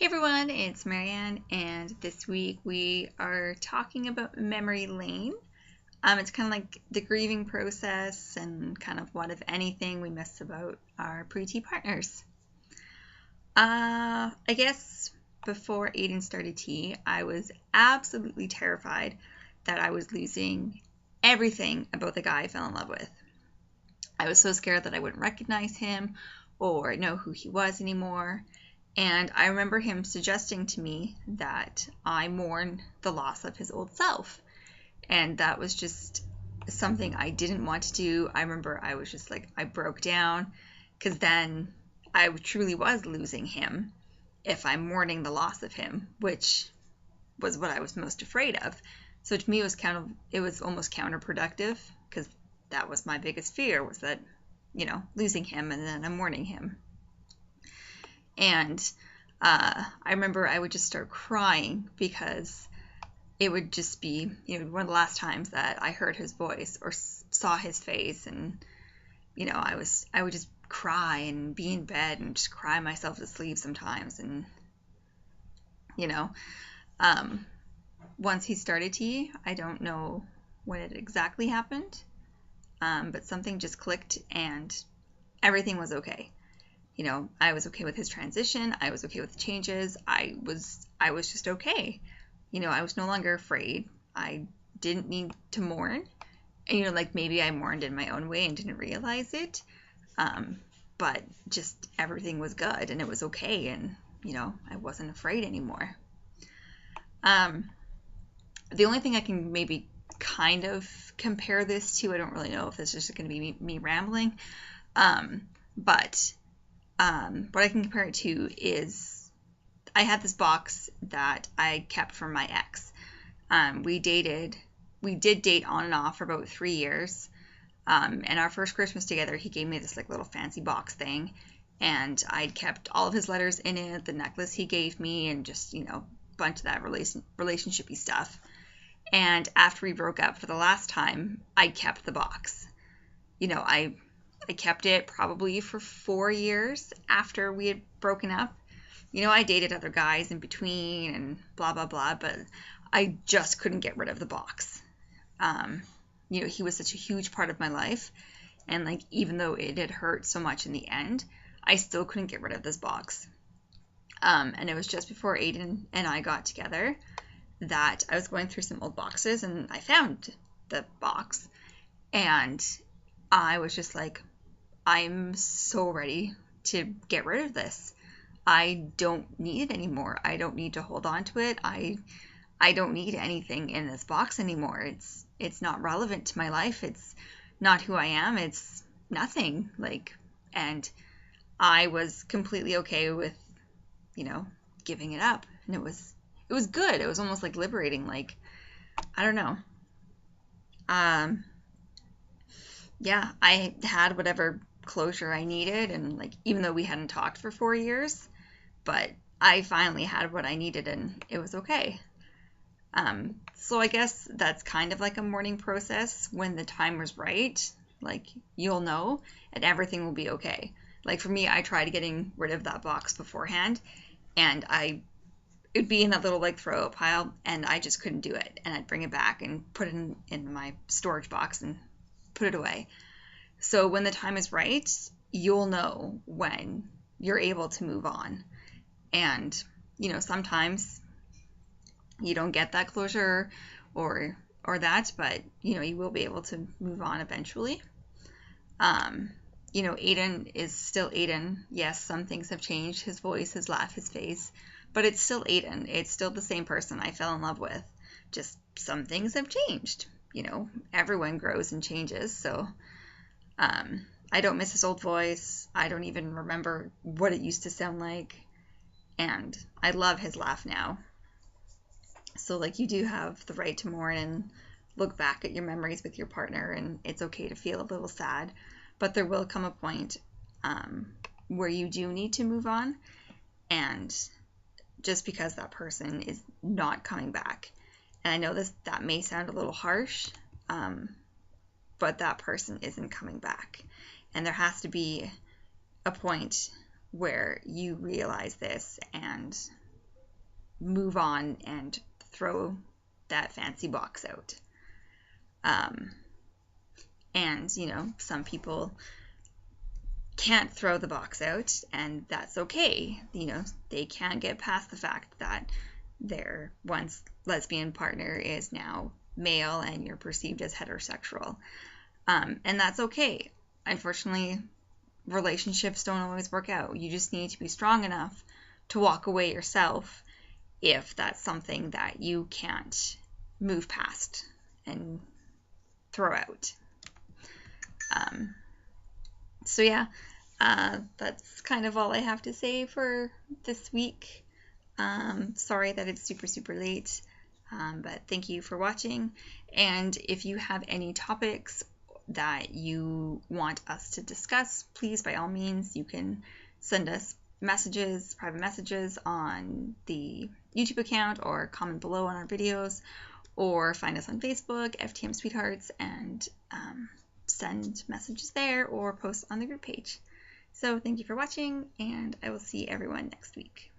Hey everyone, it's Marianne, and this week we are talking about memory lane. It's kind of like the grieving process and kind of what, if anything, we miss about our pre-T partners. I guess before Aiden started T, I was absolutely terrified that I was losing everything about the guy I fell in love with. I was so scared that I wouldn't recognize him or know who he was anymore. And I remember him suggesting to me that I mourn the loss of his old self. And that was just something I didn't want to do. I remember I was just like, I broke down because then I truly was losing him if I'm mourning the loss of him, which was what I was most afraid of. So to me, it was almost counterproductive because that was my biggest fear, was that, losing him and then I'm mourning him. And I remember I would just start crying because it would just be, one of the last times that I heard his voice or saw his face. And, I would just cry and be in bed and just cry myself to sleep sometimes. And, once he started T, I don't know when it exactly happened, but something just clicked and everything was okay. I was okay with his transition. I was okay with the changes. I was just okay. I was no longer afraid. I didn't need to mourn. And, like maybe I mourned in my own way and didn't realize it. But just everything was good and it was okay. And, I wasn't afraid anymore. The only thing I can maybe kind of compare this to, I don't really know if this is just going to be me rambling, but what I can compare it to is I had this box that I kept from my ex. We did date on and off for about 3 years. And our first Christmas together, he gave me this like little fancy box thing, and I'd kept all of his letters in it, the necklace he gave me, and just, a bunch of that relationshipy stuff. And after we broke up for the last time, I kept the box. I kept it probably for 4 years after we had broken up. I dated other guys in between and blah, blah, blah, but I just couldn't get rid of the box. He was such a huge part of my life. And like, even though it had hurt so much in the end, I still couldn't get rid of this box. And it was just before Aiden and I got together that I was going through some old boxes and I found the box. And I was just like, I'm so ready to get rid of this. I don't need it anymore. I don't need to hold on to it. I don't need anything in this box anymore. It's not relevant to my life. It's not who I am. It's nothing. And I was completely okay with, giving it up. And it was good. It was almost like liberating. Like, I don't know. Yeah, I had whatever closure I needed, and like, even though we hadn't talked for 4 years, but I finally had what I needed and it was okay. So I guess that's kind of like a mourning process. When the time was right, like, you'll know and everything will be okay. Like for me, I tried getting rid of that box beforehand, and it'd be in that little like throw out pile, and I just couldn't do it. And I'd bring it back and put it in my storage box and put it away. So when the time is right, you'll know when you're able to move on. And, sometimes you don't get that closure or that, but, you will be able to move on eventually. Aiden is still Aiden. Yes, some things have changed. His voice, his laugh, his face, but it's still Aiden. It's still the same person I fell in love with. Just some things have changed. Everyone grows and changes. So, I don't miss his old voice. I don't even remember what it used to sound like. And I love his laugh now. So, like, you do have the right to mourn and look back at your memories with your partner, and it's okay to feel a little sad. But there will come a point where you do need to move on. And just because that person is not coming back. And I know that may sound a little harsh, but that person isn't coming back. And there has to be a point where you realize this and move on and throw that fancy box out. And, you know, some people can't throw the box out, and that's okay. You know, they can't get past the fact that their once lesbian partner is now male and you're perceived as heterosexual. And that's okay. Unfortunately, relationships don't always work out. You just need to be strong enough to walk away yourself if that's something that you can't move past and throw out. So yeah, that's kind of all I have to say for this week. Sorry that it's super late, but thank you for watching. And if you have any topics that you want us to discuss, please, by all means, you can send us messages, private messages on the YouTube account, or comment below on our videos, or find us on Facebook, FTM Sweethearts, and send messages there or post on the group page. So thank you for watching, and I will see everyone next week.